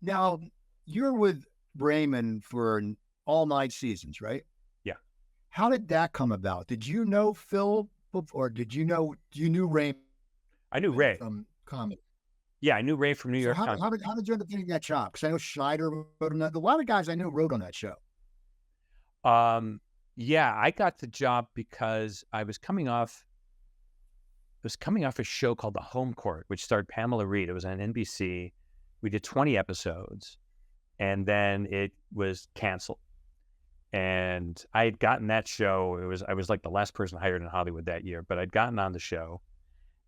Now, you're with Raymond for all 9 seasons, right? Yeah. How did that come about? Did you know Phil, or you knew Raymond I knew Ray. from comedy? Yeah, I knew Ray from New So York Times. how did you end up getting that job? Because I know Schneider wrote on that. A lot of guys I knew wrote on that show. Yeah, I got the job because I was coming off a show called The Home Court, which starred Pamela Reed. It was on NBC. We did 20 episodes, and then it was canceled. And I had gotten that show. I was like the last person hired in Hollywood that year, but I'd gotten on the show,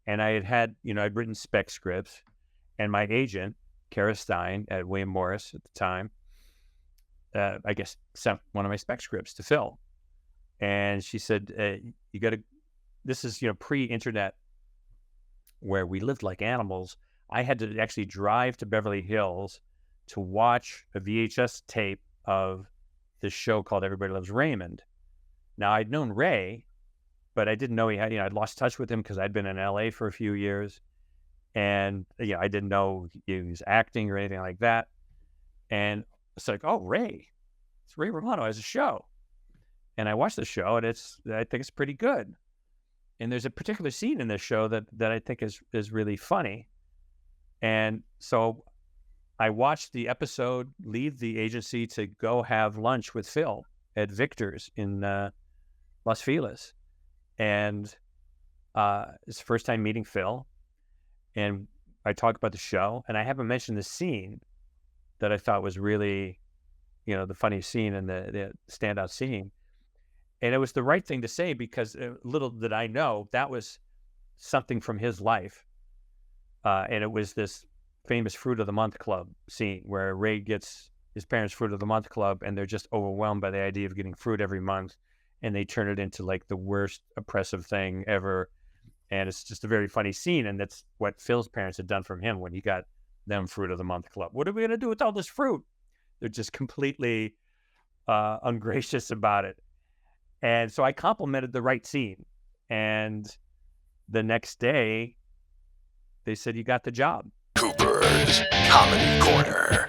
and I'd written spec scripts, and my agent, Kara Stein at William Morris at the time, I guess sent one of my spec scripts to Phil. And she said, you got to, this is, pre-internet where we lived like animals. I had to actually drive to Beverly Hills to watch a VHS tape of this show called Everybody Loves Raymond. Now, I'd known Ray, but I didn't know he had, I'd lost touch with him because I'd been in LA for a few years. And, I didn't know he was acting or anything like that. And it's like, oh, Ray. It's Ray Romano has a show. And I watched the show, and I think it's pretty good. And there's a particular scene in this show that I think is really funny. And so I watched the episode, leave the agency to go have lunch with Phil at Victor's in Los Feliz. And it's the first time meeting Phil. And I talk about the show, and I haven't mentioned the scene that I thought was really, the funny scene and the standout scene. And it was the right thing to say because little did I know that was something from his life. And it was this famous Fruit of the Month Club scene where Ray gets his parents' Fruit of the Month Club, and they're just overwhelmed by the idea of getting fruit every month. And they turn it into like the worst oppressive thing ever. And it's just a very funny scene. And that's what Phil's parents had done from him when he got them Fruit of the Month Club. What are we going to do with all this fruit? They're just completely ungracious about it. And so I complimented the right scene. And the next day, they said, you got the job. Cooper's Comedy Corner.